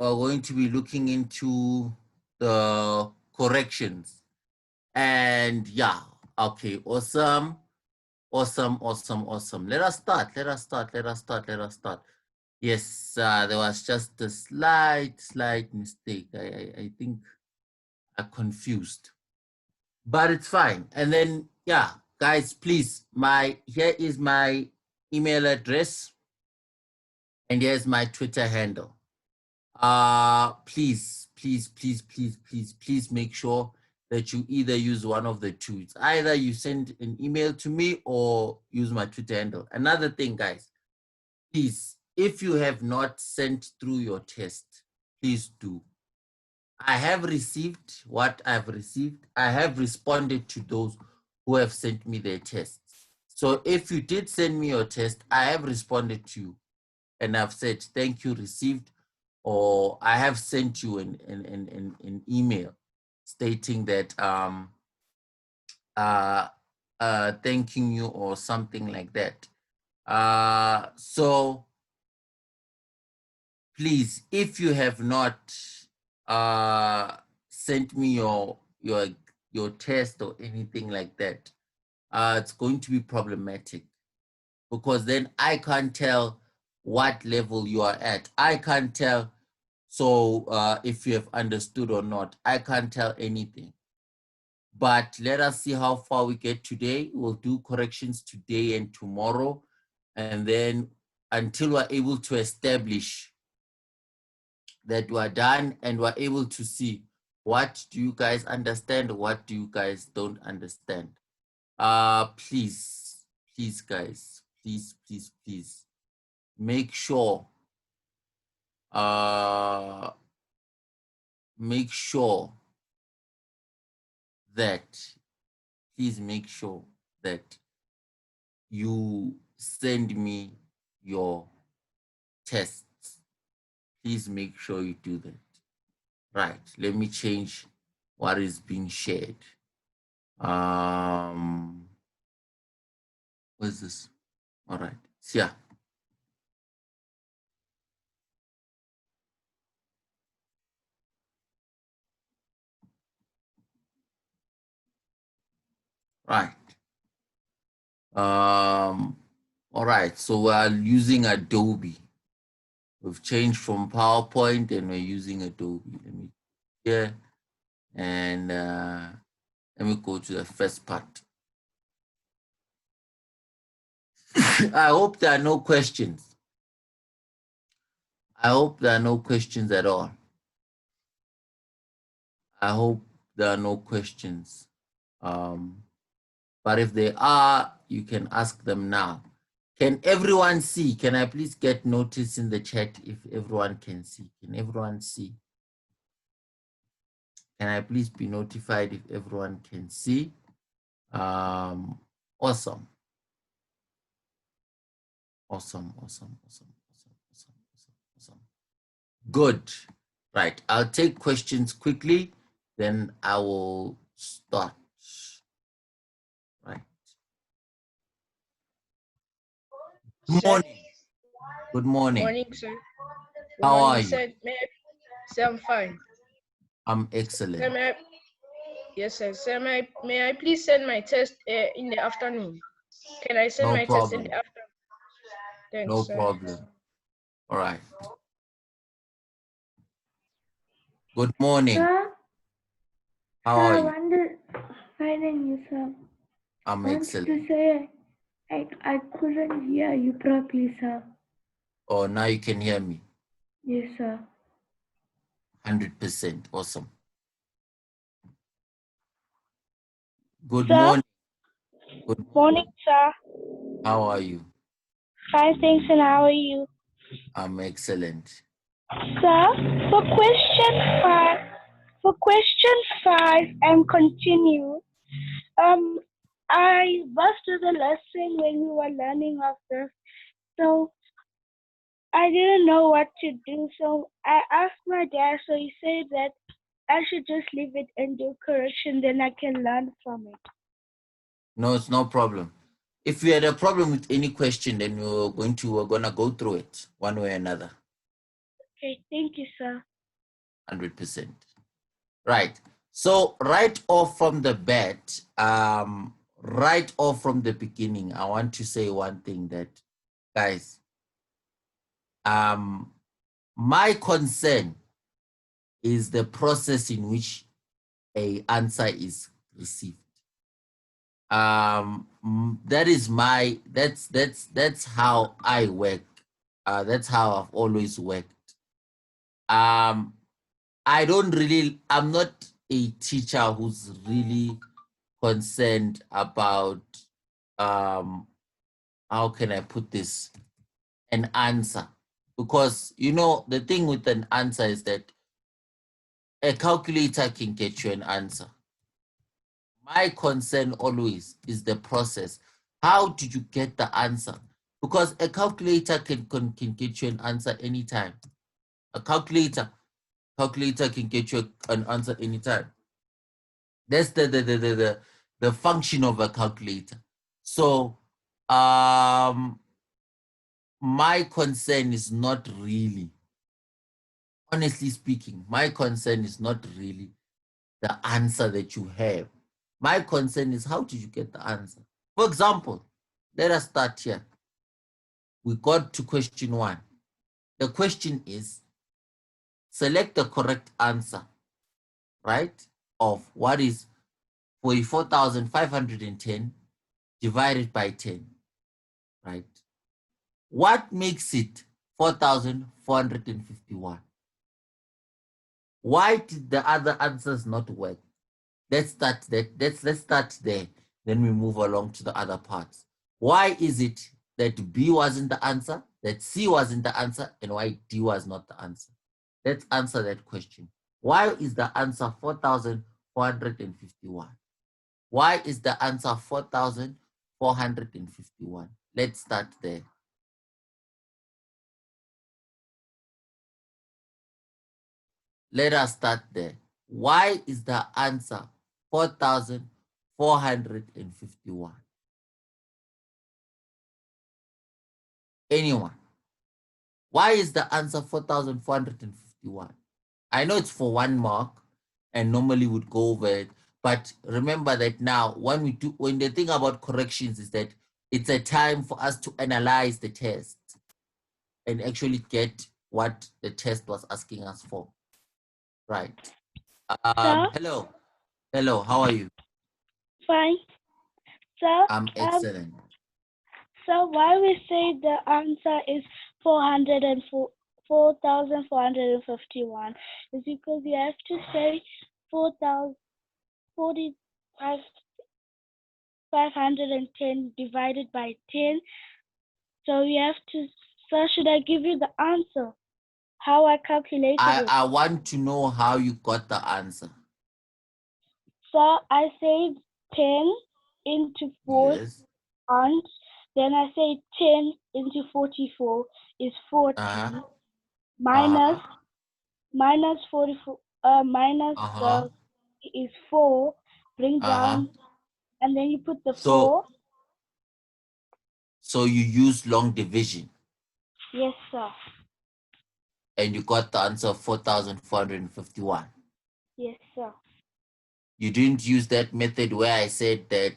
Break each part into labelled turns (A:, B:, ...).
A: are going to be looking into the corrections. And yeah, okay, awesome. Awesome. Let us start. Yes, there was just a slight mistake. I think I confused, but it's fine. And then, yeah, guys, please, here is my email address and here's my Twitter handle. Please make sure that you either use one of the two. It's either you send an email to me or use my Twitter handle. Another thing, guys, please, if you have not sent through your test, please do. I have received what I've received. I have responded to those who have sent me their tests. So if you did send me your test, I have responded to you and I've said, thank you, received, or I have sent you an email stating that thanking you or something like that. So please, if you have not sent me your test or anything like that, it's going to be problematic because then I can't tell what level you are at. I can't tell. So if you have understood or not, I can't tell anything. But let us see how far we get today. We'll do corrections today and tomorrow. And then until we're able to establish that we are done and we're able to see what do you guys understand, what do you guys don't understand. Please guys, please make sure that you send me your tests. Please make sure you do that. Right, let me change what is being shared. What's this? All right, yeah. Right. All right, so we're using Adobe. We've changed from PowerPoint and we're using Adobe. Let me here and let me go to the first part. I hope there are no questions. I hope there are no questions at all. I hope there are no questions. But if there are, you can ask them now. Can everyone see? Can I please get notice in the chat if everyone can see? Can everyone see? Can I please be notified if everyone can see? Awesome. Good. Right. I'll take questions quickly, then I will start. Right. Good morning. Good morning.
B: Morning, sir. Good
A: How
B: morning,
A: are you?
B: Sir. Sir, I'm fine.
A: I'm excellent.
B: Sir, yes, sir. Sir, may I please send my test in the afternoon? Can I send my test in the afternoon? Thanks,
A: no
B: sir.
A: problem. All right. Good morning.
C: Sir,
A: How are you?
C: Fine, and you, sir?
A: I'm excellent.
C: To say, I couldn't hear you properly, sir.
A: Oh, now you can hear me.
C: Yes, sir.
A: 100%. Awesome. Good
C: Sir?
A: morning.
C: Good morning, sir.
A: How are you?
C: Fine, thanks, and how are you?
A: I'm excellent.
C: Sir, for question five and continue, I was to the lesson when we were learning of this, so I didn't know what to do, so I asked my dad, so he said that I should just leave it and do correction, then I can learn from it.
A: No, it's no problem. If you had a problem with any question, then we're gonna go through it one way or another.
C: Okay, thank you, sir.
A: 100%. Right. So right off from the bat, right off from the beginning, I want to say one thing that, guys, my concern is the process in which a answer is received. That is that's how I work. That's how I've always worked. I'm not a teacher who's really concerned about, how can I put this, an answer. Because, the thing with an answer is that a calculator can get you an answer. My concern always is the process. How did you get the answer? Because a calculator can get you an answer anytime. A calculator can get you an answer anytime. That's the function of a calculator. So my concern is not really, honestly speaking, my concern is not really the answer that you have. My concern is, how did you get the answer? For example, let us start here. We got to question 1. The question is, select the correct answer, right? Of what is 44,510 divided by 10, right? What makes it 4,451? Why did the other answers not work? Let's start that. Let's start there. Then we move along to the other parts. Why is it that B wasn't the answer, that C wasn't the answer, and why D was not the answer? Let's answer that question. Why is the answer 4,451? Why is the answer 4,451? Let's start there. Let us start there. Why is the answer 4,451? Anyone? Why is the answer 4,451? I know it's for 1 mark and normally would go over it, but remember that now when the thing about corrections is that it's a time for us to analyze the test and actually get what the test was asking us for. Right.
C: Sir?
A: Hello, how are you?
C: Fine. Sir?
A: I'm excellent.
C: So why we say the answer is 4,451 is because you have to say 4,510 divided by 10. So you have to, so should I give you the answer? How I calculated it?
A: I want to know how you got the answer.
C: So I say 10 into 4
A: Yes.
C: and then I say 10 into 44 is 40 minus 44 minus is 4, bring down, and then you put the 4.
A: So you use long division.
C: Yes, sir.
A: And you got the answer of 4,451.
C: Yes, sir.
A: You didn't use that method where I said that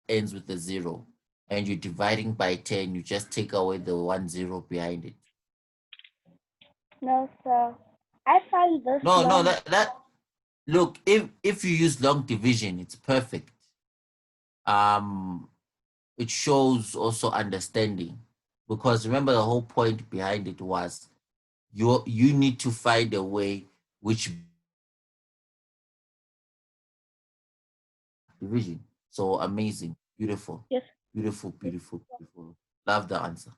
A: ends with a 0 and you're dividing by 10, you just take away the 1 0 behind it.
C: No, sir. I find this
A: No,
C: long.
A: that look, if you use long division, it's perfect. It shows also understanding, because remember the whole point behind it was you need to find a way which division. So amazing, beautiful,
C: Yes.
A: beautiful, beautiful, beautiful. Love the answer.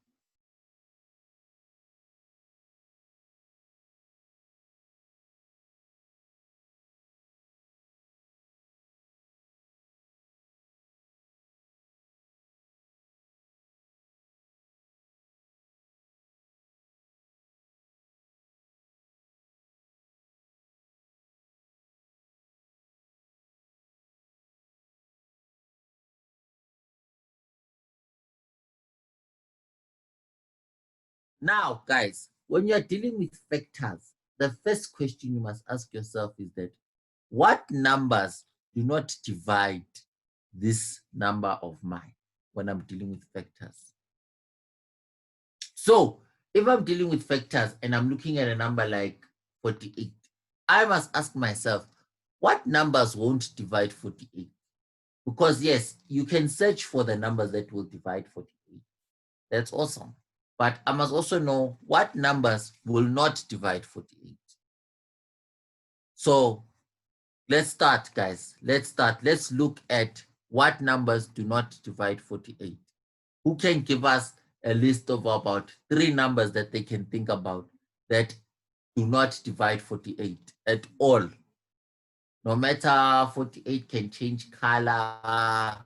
A: Now, guys, when you're dealing with factors, the first question you must ask yourself is that what numbers do not divide this number of mine when I'm dealing with factors? So if I'm dealing with factors and I'm looking at a number like 48, I must ask myself, what numbers won't divide 48? Because yes, you can search for the numbers that will divide 48. That's awesome. But I must also know what numbers will not divide 48. So let's start, guys. Let's start. Let's look at what numbers do not divide 48. Who can give us a list of about 3 numbers that they can think about that do not divide 48 at all? No matter 48 can change color,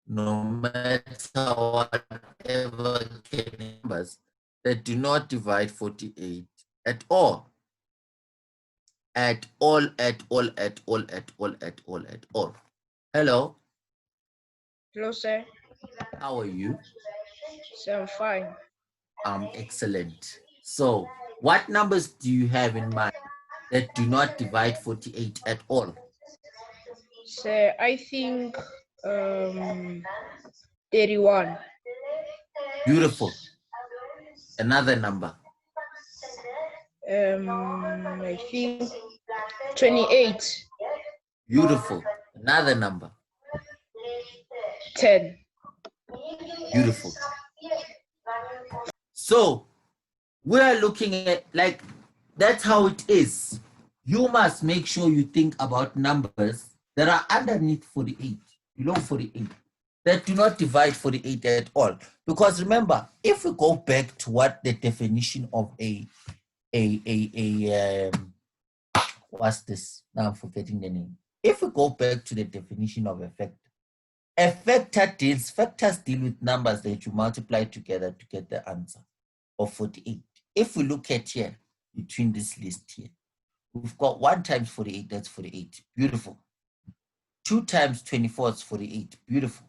A: no matter whatever can numbers that do not divide 48 at all. At all, at all, at all, at all, at all, at all. Hello.
B: Hello, sir.
A: How are you?
B: Sir, I'm fine.
A: Excellent. So, what numbers do you have in mind that do not divide 48 at all?
B: Sir, I think 31.
A: Beautiful. Another number.
B: I think 28.
A: Beautiful. Another number.
B: 10.
A: Beautiful. So, we are looking at, like, that's how it is. You must make sure you think about numbers that are underneath 48, below 48, that do not divide 48 at all. Because remember, if we go back to what the definition of what's this? Now I'm forgetting the name. If we go back to the definition of a factors deal with numbers that you multiply together to get the answer of 48. If we look at here, between this list here, we've got 1 times 48, that's 48. Beautiful. 2 times 24 is 48. Beautiful.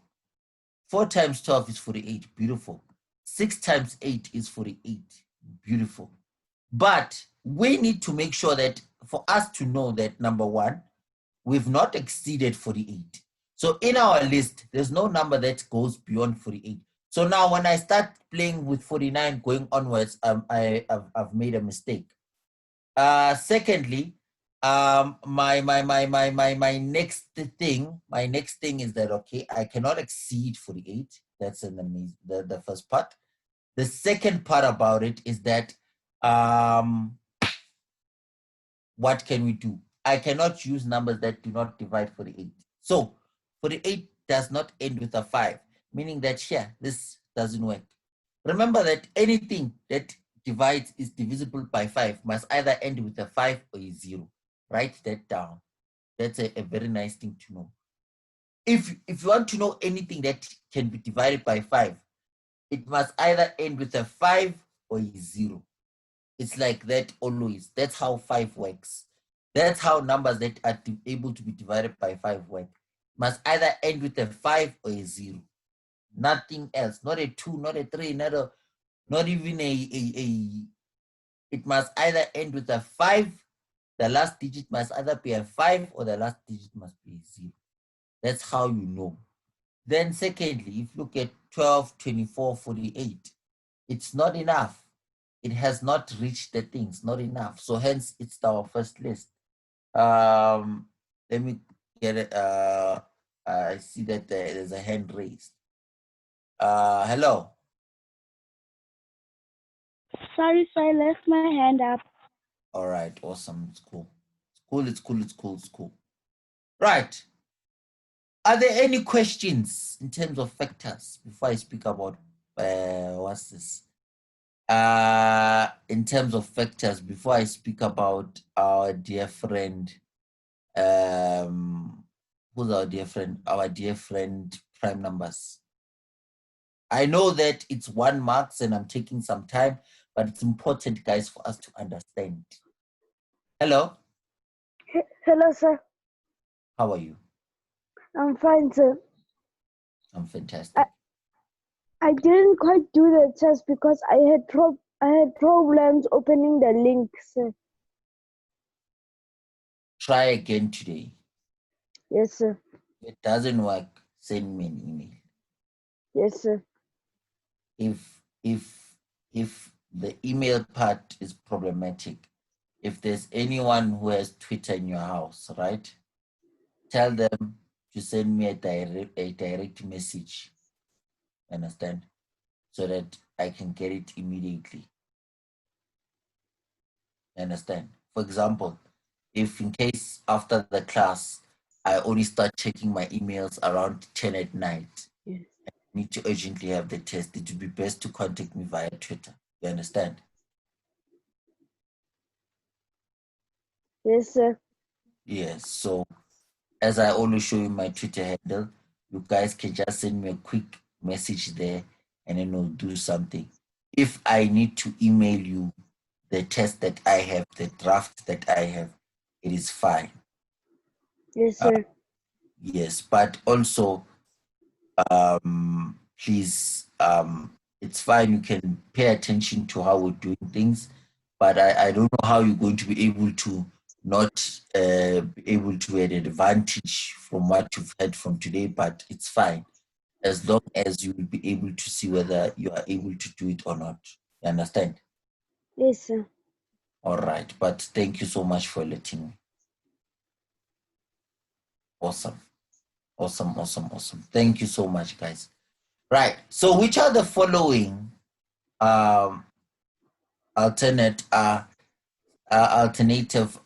A: 4 times 12 is 48. Beautiful. 6 times 8 is 48. Beautiful. But we need to make sure that for us to know that, number one, we've not exceeded 48. So in our list, there's no number that goes beyond 48. So now when I start playing with 49 going onwards, I've made a mistake. Secondly, my next thing is that, okay, I cannot exceed 48. That's the first part. The second part about it is that what can we do? I cannot use numbers that do not divide 48. So 48 does not end with a 5, meaning that here, this doesn't work. Remember that anything that divides is divisible by 5 must either end with a 5 or a 0. Write that down. That's a very nice thing to know. If you want to know anything that can be divided by 5, it must either end with a 5 or a 0. It's like that always. That's how 5 works. That's how numbers that are able to be divided by 5 work. Must either end with a 5 or a 0. Nothing else. Not a 2, not a 3, not even it must either end with a 5. The last digit must either be a 5 or the last digit must be a 0. That's how you know. Then secondly, if you look at 12, 24, 48, it's not enough. It has not reached the things, not enough. So hence it's our first list. Let me get it. I see that there's a hand raised. Hello.
C: Sorry, I left my hand up.
A: All right, awesome. It's cool. It's cool. Right. Are there any questions in terms of factors before I speak about what's this? In terms of factors, before I speak about our dear friend, who's our dear friend? Our dear friend prime numbers. I know that it's 1 marks and I'm taking some time, but it's important, guys, for us to understand. Hello.
C: Hello, sir.
A: How are you?
C: I'm fine, sir.
A: I'm fantastic.
C: I didn't quite do the test because I had I had problems opening the links.
A: Try again today.
C: Yes, sir.
A: If it doesn't work, send me an email.
C: Yes, sir.
A: If the email part is problematic, if there's anyone who has Twitter in your house, right? Tell them to send me a direct message. Understand? So that I can get it immediately. Understand? For example, if in case after the class I only start checking my emails around 10 at night,
C: Yes.
A: I need to urgently have the test, it would be best to contact me via Twitter. You understand?
C: Yes, sir.
A: Yes. So as I always show you my Twitter handle, you guys can just send me a quick message there and then we'll do something. If I need to email you the test that I have, the draft that I have, it is fine.
C: Yes, sir.
A: Yes, but also please, it's fine, you can pay attention to how we're doing things, but I don't know how you're going to be able to not be able to get an advantage from what you've had from today, but it's fine as long as you will be able to see whether you are able to do it or not. You understand?
C: Yes, sir.
A: All right, but thank you so much for letting me. Awesome. Awesome, awesome, awesome. Thank you so much, guys. Right. So which are the following um alternative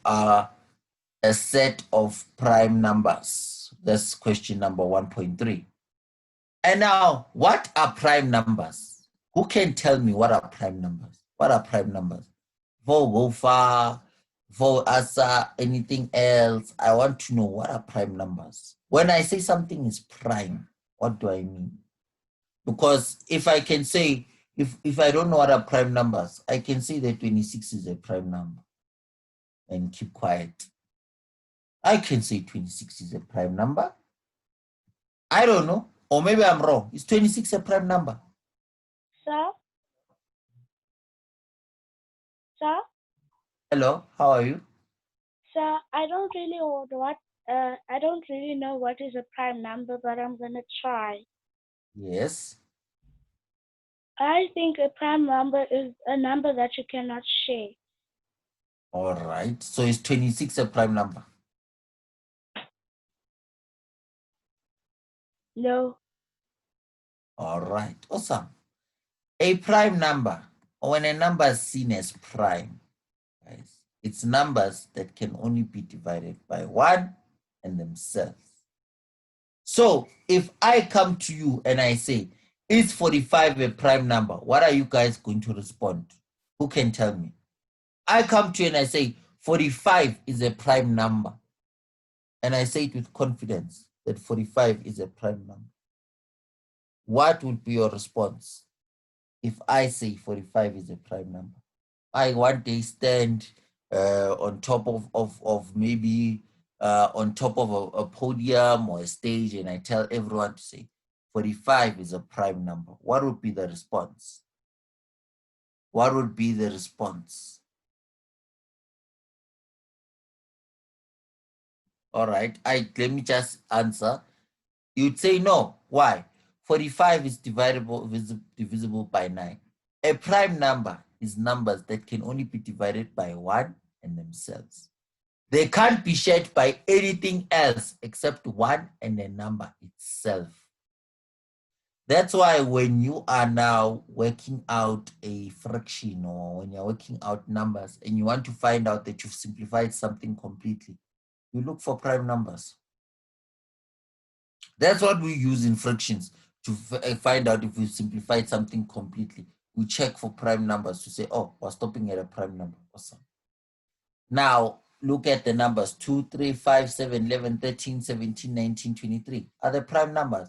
A: are a set of prime numbers? That's question number 1.3. And now, what are prime numbers? Who can tell me what are prime numbers? What are prime numbers? For go far, for asa, anything else? I want to know what are prime numbers. When I say something is prime, what do I mean? Because if I can say, if I don't know what are prime numbers, I can say that 26 is a prime number and keep quiet. I can say 26 is a prime number. I don't know. Or maybe I'm wrong. Is 26 a prime number?
C: Sir? Sir?
A: Hello, how are you?
C: Sir, I don't really know what is a prime number, but I'm gonna try.
A: Yes.
C: I think a prime number is a number that you cannot share.
A: All right. So is 26 a prime number?
C: No.
A: All right. Awesome. A prime number, or when a number is seen as prime, guys, it's numbers that can only be divided by one and themselves. So if I come to you and I say, is 45 a prime number? What are you guys going to respond? Who can tell me? I come to you and I say, 45 is a prime number. And I say it with confidence that 45 is a prime number. What would be your response if I say 45 is a prime number? I one day stand on top of maybe on top of a podium or a stage and I tell everyone to say 45 is a prime number. What would be the response? What would be the response? All right, let me just answer. You'd say no. Why? 45 is divisible by 9. A prime number is numbers that can only be divided by 1 and themselves. They can't be shared by anything else except 1 and the number itself. That's why when you are now working out a fraction or when you're working out numbers and you want to find out that you've simplified something completely, you look for prime numbers. That's what we use in fractions to find out if we've simplified something completely. We check for prime numbers to say, oh, we're stopping at a prime number. Awesome. Now, look at the numbers 2, 3, 5, 7, 11, 13, 17, 19, 23. Are the prime numbers?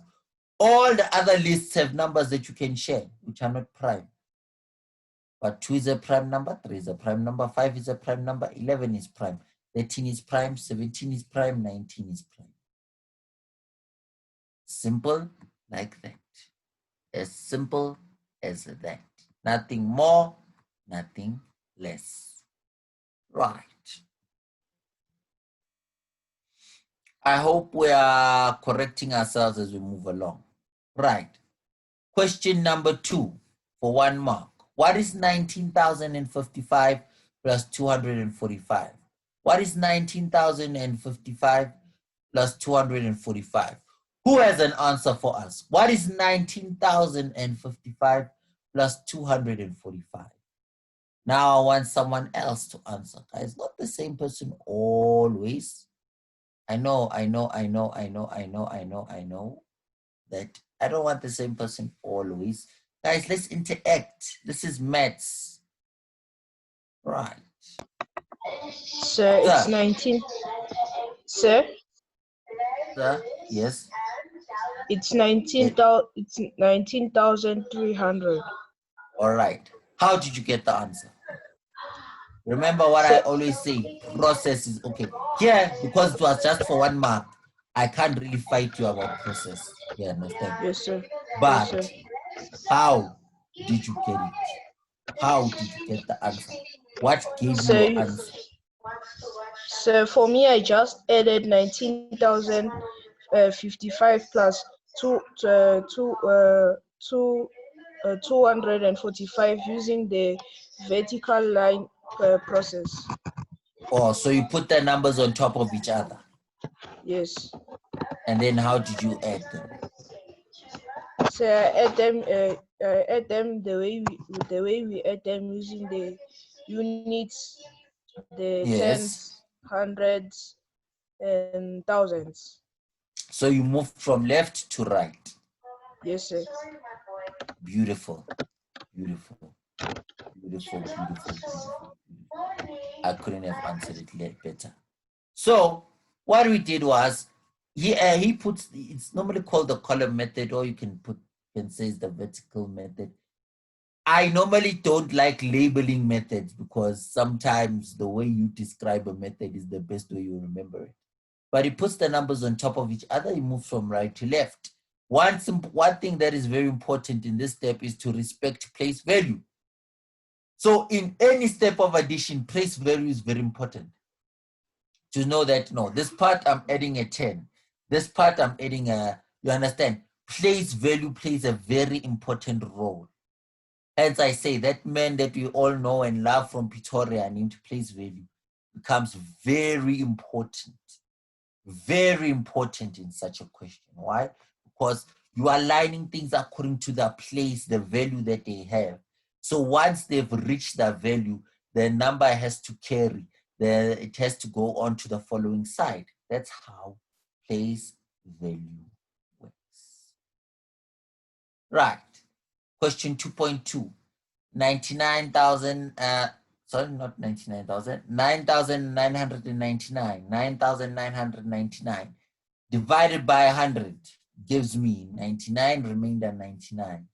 A: All the other lists have numbers that you can share, which are not prime. But 2 is a prime number, 3 is a prime number, 5 is a prime number, 11 is prime, 13 is prime, 17 is prime, 19 is prime. Simple like that. As simple as that. Nothing more, nothing less. Right. I hope we are correcting ourselves as we move along. Right. Question number 2 for 1 mark. What is 19,055 plus 245? What is 19,055 plus 245? Who has an answer for us? What is 19,055 plus 245? Now I want someone else to answer. Guys, not the same person always. I know that I don't want the same person always. Guys, let's interact. This is maths. Right.
B: Sir, it's 19. Sir?
A: Sir, yes.
B: It's 19,300.
A: All right. How did you get the answer? Remember what I always say, process is okay. Here, because it was just for 1 mark, I can't really fight you about process. You understand?
B: Yes, sir.
A: But
B: Yes, sir.
A: how did you get it? How did you get the answer? What gave you
B: Sir,
A: your answer?
B: So for me, I just added 19,055 plus 245 using the vertical line process.
A: Oh, so you put the numbers on top of each other.
B: Yes.
A: And then how did you add them?
B: So I add them the way we add them using the units, the tens, hundreds, and thousands.
A: So you moved from left to right.
B: Yes, sir.
A: Beautiful. I couldn't have answered it better. So what we did was he puts, it's normally called the column method, or you can say it's the vertical method. I normally don't like labeling methods because sometimes the way you describe a method is the best way you remember it. But he puts the numbers on top of each other. He moves from right to left. One thing that is very important in this step is to respect place value. So in any step of addition, place value is very important. To know that, no, this part I'm adding a 10. This part I'm adding a, you understand? Place value plays a very important role. As I say, that man that we all know and love from Pretoria named place value becomes very important in such a question. Why? Because you are aligning things according to the place, the value that they have. So once they've reached that value, the number has to carry. It has to go on to the following side. That's how place value works. Right. Question 2.2. 99,000, sorry, not 99,000, 9,999. 9,999 divided by 100 gives me 99, remainder 99.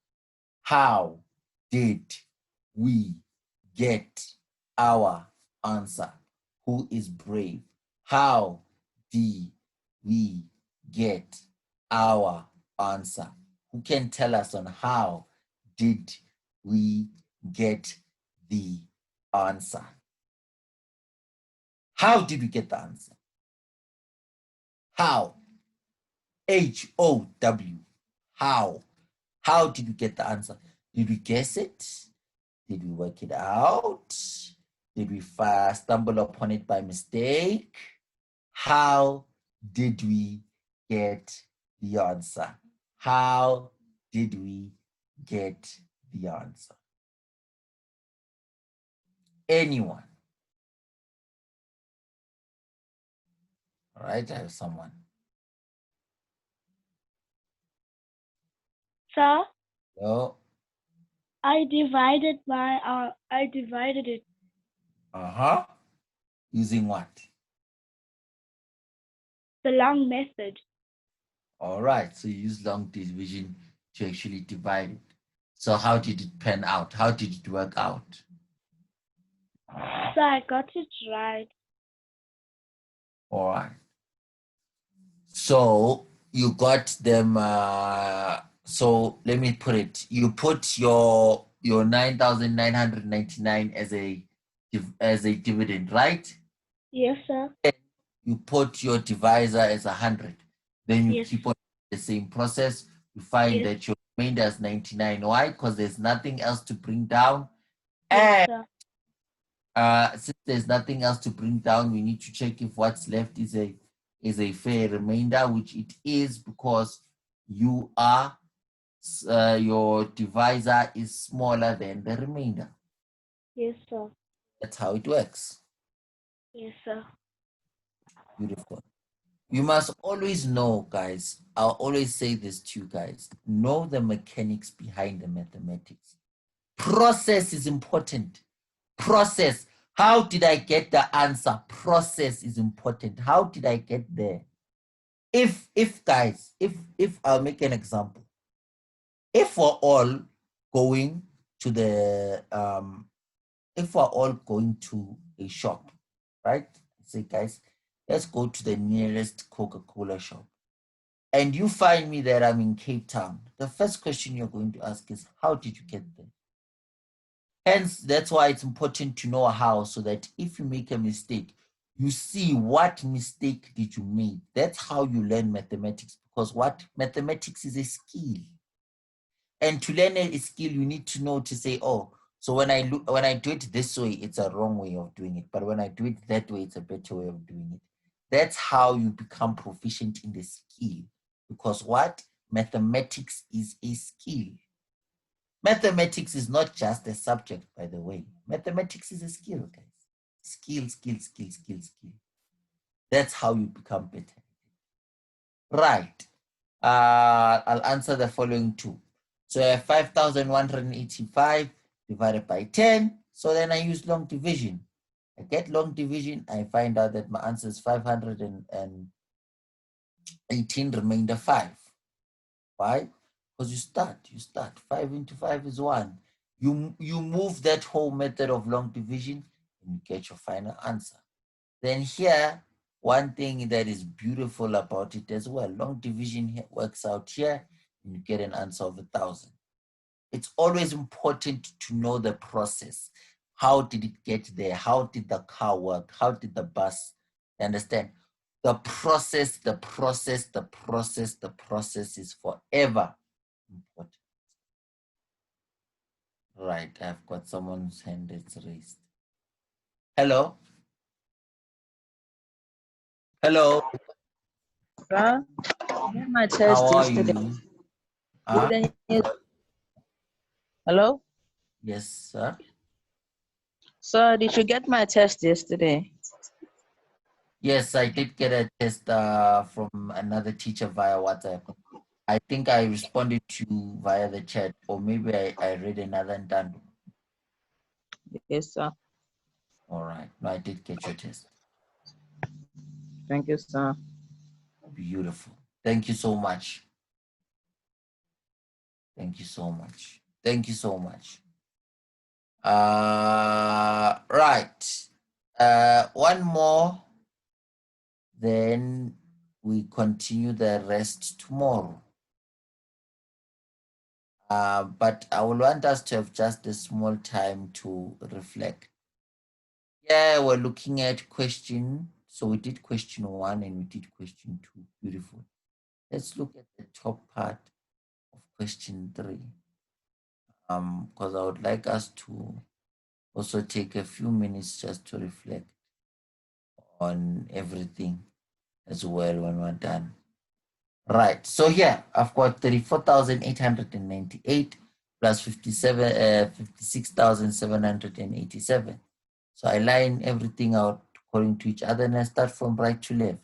A: How did we get our answer? Who is brave? How did we get our answer? Who can tell us on how did we get the answer? How did we get the answer? How? How. How? How did we get the answer? Did we guess it? Did we work it out? Did we stumble upon it by mistake? How did we get the answer? How did we get the answer? Anyone? All right, I have someone.
C: Sir?
A: No.
C: I divided it.
A: Uh-huh. Using what?
C: The long method.
A: All right, so you use long division to actually divide it. So how did it pan out? How did it work out?
C: So I got it right.
A: All right. So you got them, so let me put it, you put your your 9,999 as a dividend, right?
C: Yes, sir.
A: You put your divisor as 100. Then you
C: Yes.
A: keep on the same process. You find
C: Yes.
A: that your remainder is 99. Why? Because there's nothing else to bring down.
C: Yes,
A: And
C: sir.
A: since there's nothing else to bring down, we need to check if what's left is a fair remainder, which it is, because you are your divisor is smaller than the remainder.
C: Yes, sir.
A: That's how it works.
C: Yes, sir.
A: Beautiful. You must always know, guys. I'll always say this to you guys. Know the mechanics behind the mathematics. Process is important. Process. How did I get the answer? Process is important. How did I get there? If guys, if I'll make an example. If we're all going to the if we're all going to a shop, right? Say, guys, let's go to the nearest Coca-Cola shop. And you find me that I'm in Cape Town. The first question you're going to ask is, how did you get there? Hence, that's why it's important to know how, so that if you make a mistake, you see what mistake did you make. That's how you learn mathematics, because what mathematics is a skill. And to learn a skill, you need to know to say, oh, so when I do it this way, it's a wrong way of doing it. But when I do it that way, it's a better way of doing it. That's how you become proficient in the skill. Because what? Mathematics is a skill. Mathematics is not just a subject, by the way. Mathematics is a skill, guys. Skill, skill, skill, skill, skill. That's how you become better. Right. I'll answer the following two. So I have 5,185 divided by 10. So then I use long division. I get long division. I find out that my answer is 518, remainder 5. Why? Because you start. 5 into 5 is 1. You move that whole method of long division and you get your final answer. Then here, one thing that is beautiful about it as well, long division here works out here and you get an answer of 1,000. It's always important to know the process. How did it get there? How did the car work? How did the bus? You understand? The process is forever important. Right, I've got someone's hand that's raised. Hello? Hello?
D: Sir, I did my test
A: How are
D: yesterday.
A: you? Huh?
D: Hello?
A: Yes, sir.
D: Sir, did you get my test yesterday?
A: Yes, I did get a test from another teacher via WhatsApp. I think I responded to you via the chat, or maybe I read another and done.
D: Yes, sir.
A: All right. No, I did get your test.
D: Thank you, sir.
A: Beautiful. Thank you so much. Thank you so much. Thank you so much. Right. One more. Then we continue the rest tomorrow. But I will want us to have just a small time to reflect. Yeah, we're looking at question. So we did question 1 and we did question 2. Beautiful. Let's look at the top part of question 3. Because I would like us to also take a few minutes just to reflect on everything as well when we're done. Right. So here I've got 34,898 plus 56,787. So I line everything out according to each other and I start from right to left.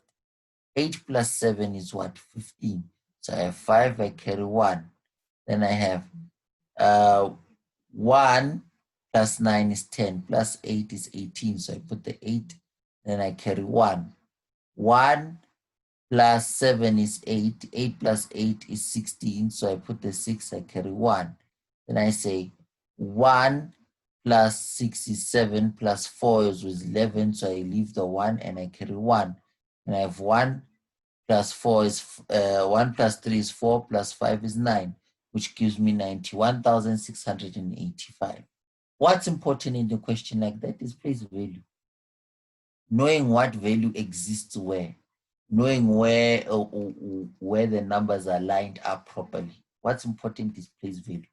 A: 8 plus 7 is what? 15. So I have 5, I carry 1. Then I have 1 plus 9 is 10, plus 8 is 18. So I put the 8, then I carry 1. 1 plus 7 is 8. 8 plus 8 is 16. So I put the 6, I carry 1. Then I say 1 plus 6 is 7, plus 4 is 11. So I leave the 1 and I carry 1. And I have 1 plus 4 is 1 plus 3 is 4, plus 5 is 9. which gives me 91,685. What's important in a question like that is place value. Knowing what value exists where, knowing where the numbers are lined up properly. What's important is place value.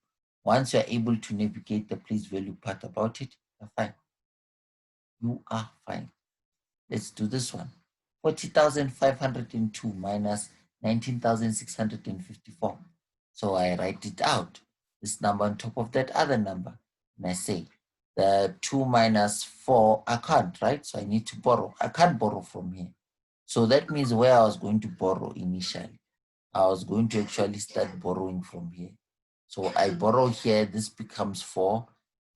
A: Once you're able to navigate the place value part about it, you're fine. You are fine. Let's do this one. 40,502 minus 19,654. So I write it out. This number on top of that other number. And I say, the 2 minus 4, I can't, right? So I need to borrow. I can't borrow from here. So that means where I was going to borrow initially, I was going to actually start borrowing from here. So I borrow here, this becomes 4.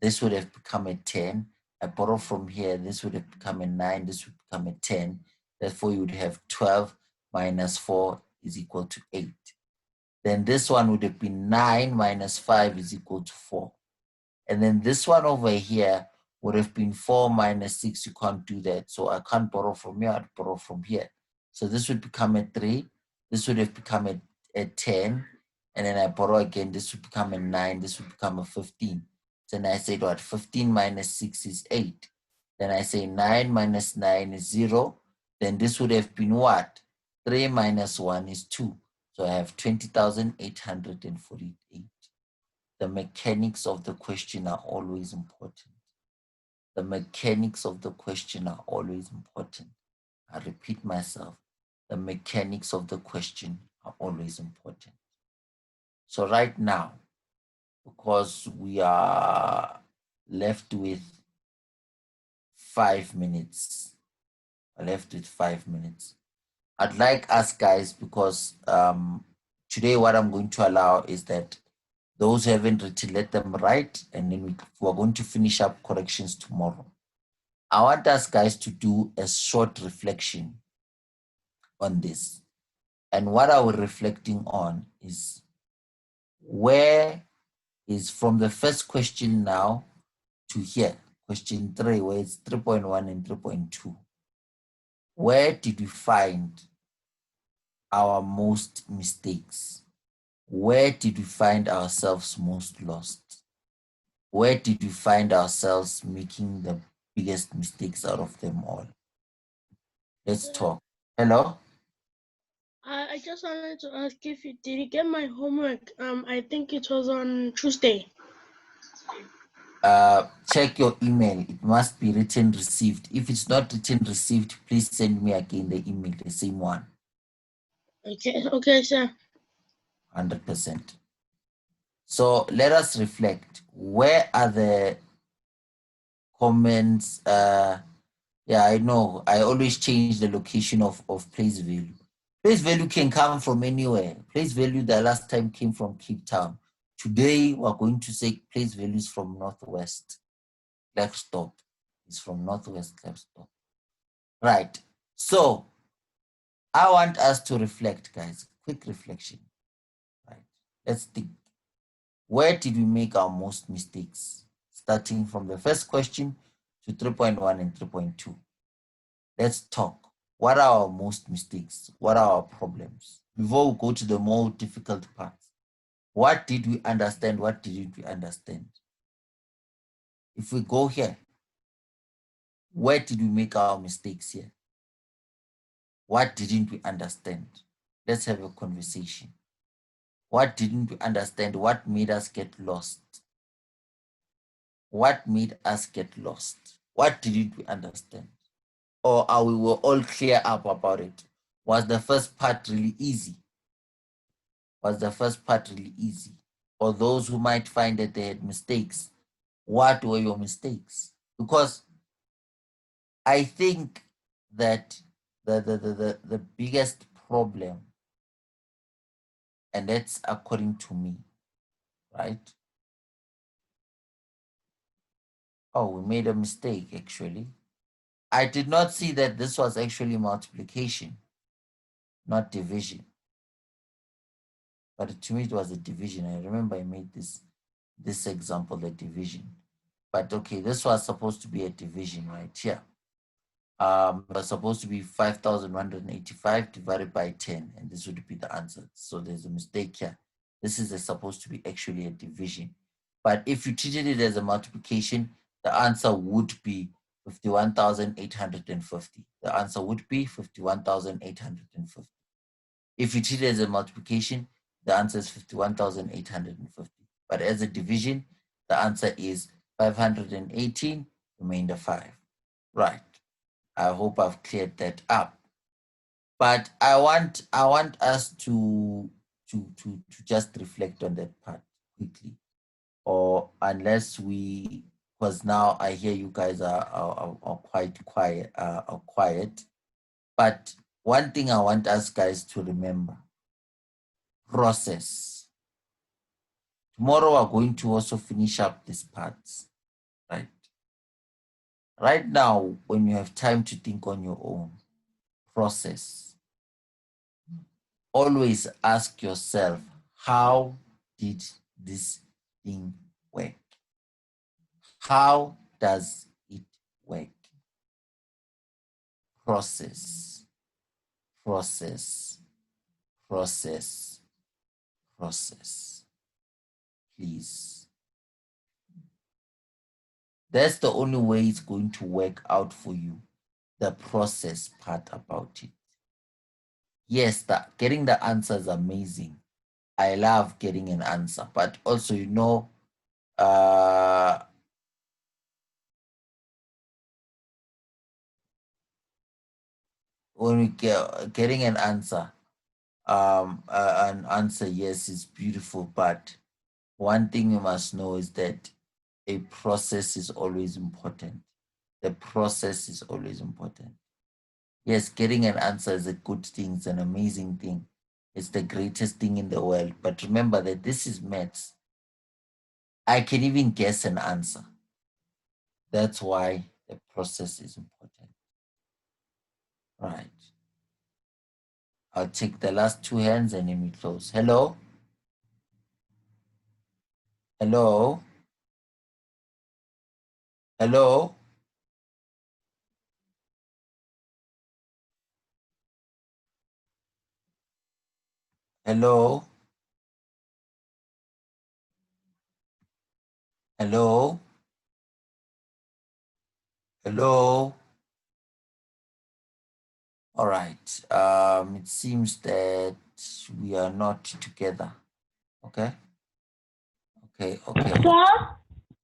A: This would have become a 10. I borrow from here, this would have become a 9. This would become a 10. Therefore, you would have 12 minus 4 is equal to 8. Then this one would have been 9 minus 5 is equal to 4. And then this one over here would have been 4 minus 6. You can't do that. So I can't borrow from here. I'd borrow from here. So this would become a 3. This would have become a 10. And then I borrow again. This would become a 9. This would become a 15. Then I said what? 15 minus 6 is 8. Then I say 9 minus 9 is 0. Then this would have been what? 3 minus 1 is 2. So I have 20,848. The mechanics of the question are always important. The mechanics of the question are always important. I repeat myself. The mechanics of the question are always important. So right now, because we are left with 5 minutes, I'd like us guys, because today what I'm going to allow is that those who haven't written, let them write, and then we're going to finish up corrections tomorrow. I want us guys to do a short reflection on this. And what are we reflecting on is, where is from the first question now to here, question 3, where it's 3.1 and 3.2, where did we find our most mistakes? Where did we find ourselves most lost? Where did we find ourselves making the biggest mistakes out of them all? Let's talk. Hello?
B: I just wanted to ask if you did you get my homework. I think it was on Tuesday.
A: Check your email. It must be written received. If it's not written received, please send me again the email, the same one.
B: Okay, sir.
A: 100%. So let us reflect. Where are the comments? Yeah, I know. I always change the location of place value. Place value can come from anywhere. Place value the last time came from Cape Town. Today, we're going to say place values from Northwest. Clefstop is from Northwest Clefstop. Right. So, I want us to reflect, guys. Quick reflection. Right. Let's think. Where did we make our most mistakes? Starting from the first question to 3.1 and 3.2. Let's talk. What are our most mistakes? What are our problems? Before we go to the more difficult parts, what did we understand? What didn't we understand? If we go here, where did we make our mistakes here? What didn't we understand? Let's have a conversation. What didn't we understand? What made us get lost? What made us get lost? What didn't we understand? Or are we were all clear up about it? Was the first part really easy? Was the first part really easy? Or those who might find that they had mistakes, what were your mistakes? Because I think that the biggest problem, and that's according to me, right? Oh, we made a mistake actually. I did not see that this was actually multiplication, not division. But to me, it was a division. I remember I made this example, the division. But okay, this was supposed to be a division right here. It was supposed to be 5,185 divided by 10, and this would be the answer. So there's a mistake here. this is supposed to be actually a division. But if you treated it as a multiplication, the answer would be 51,850. The answer would be 51,850. If you treat it as a multiplication, the answer is 51,850. But as a division, the answer is 518, remainder 5. Right. I hope I've cleared that up. But I want us to just reflect on that part quickly. Or unless we, because now I hear you guys are quite quiet, But one thing I want us guys to remember, process. Tomorrow we're going to also finish up these parts, right? Right now, when you have time to think on your own, process. Always ask yourself, how did this thing work? How does it work? Process, process, process, process. Please. That's the only way it's going to work out for you, the process part about it. Yes, getting the answer is amazing. I love getting an answer, but also, you know, when we getting an answer, yes, is beautiful, but one thing you must know is that a process is always important. The process is always important. Yes, getting an answer is a good thing, it's an amazing thing. It's the greatest thing in the world. But remember that this is maths. I can even guess an answer. That's why the process is important. Right. I'll take the last two hands and then we close. Hello? Hello? Hello? Hello? Hello? Hello? All right. It seems that we are not together. Okay? Okay, okay.
C: Sir?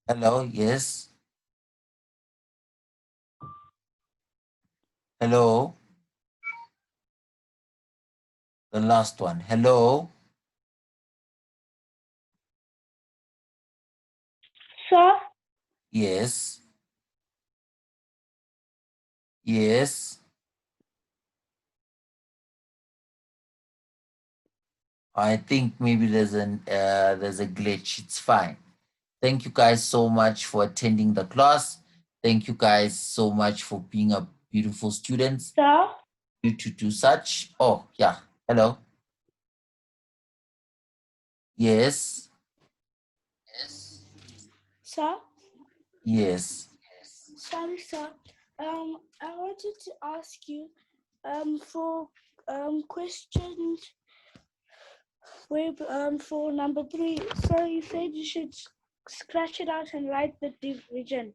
A: Hello, yes? Hello? The last one. Hello?
C: Sir?
A: Yes? Yes? I think maybe there's a glitch. It's fine. Thank you guys so much for attending the class. Thank you guys so much for being a beautiful students.
C: Sir?
A: You to do such. Oh, yeah. Hello. Yes.
C: Sir?
A: Yes.
C: Sorry, sir. I wanted to ask you, for questions for number 3. So you said you should scratch it out and write the division.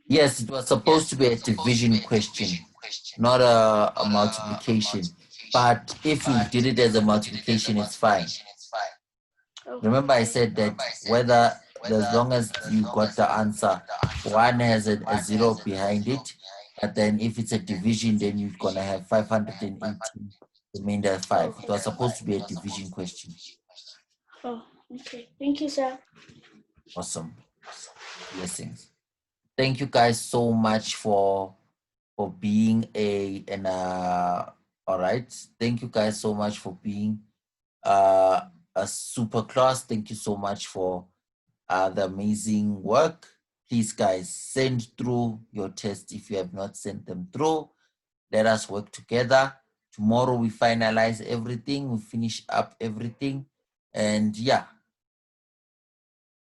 A: Yes, it was supposed to be a division question, not a multiplication. But if you did it as a multiplication, it's fine. Remember, I said that whether, as long as you got the answer, one has a zero behind it, but then if it's a division, then you're gonna have 518 remainder 5. It was supposed to be a division question.
C: Oh, okay. Thank you, sir.
A: Awesome. Blessings. Thank you guys so much for being all right. Thank you guys so much for being a super class. Thank you so much for the amazing work. Please, guys, send through your tests if you have not sent them through. Let us work together. Tomorrow we finalize everything. We finish up everything. And yeah,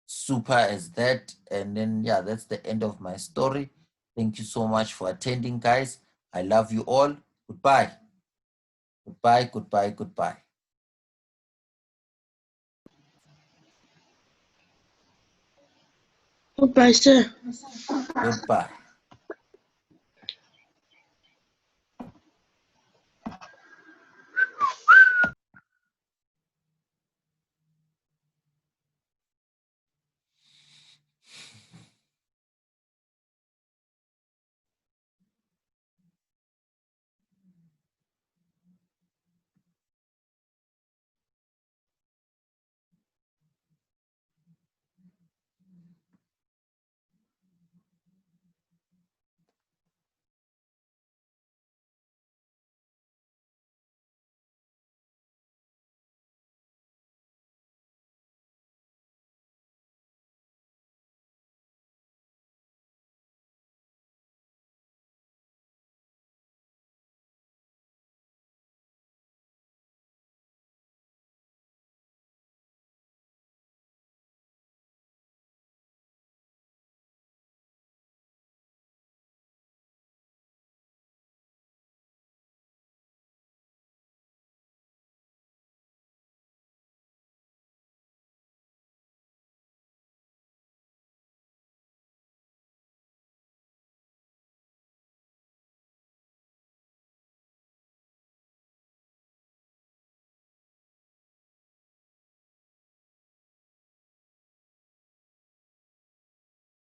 A: super as that. And then, yeah, that's the end of my story. Thank you so much for attending, guys. I love you all. Goodbye. Goodbye, goodbye, goodbye.
E: Goodbye, sir.
A: Goodbye.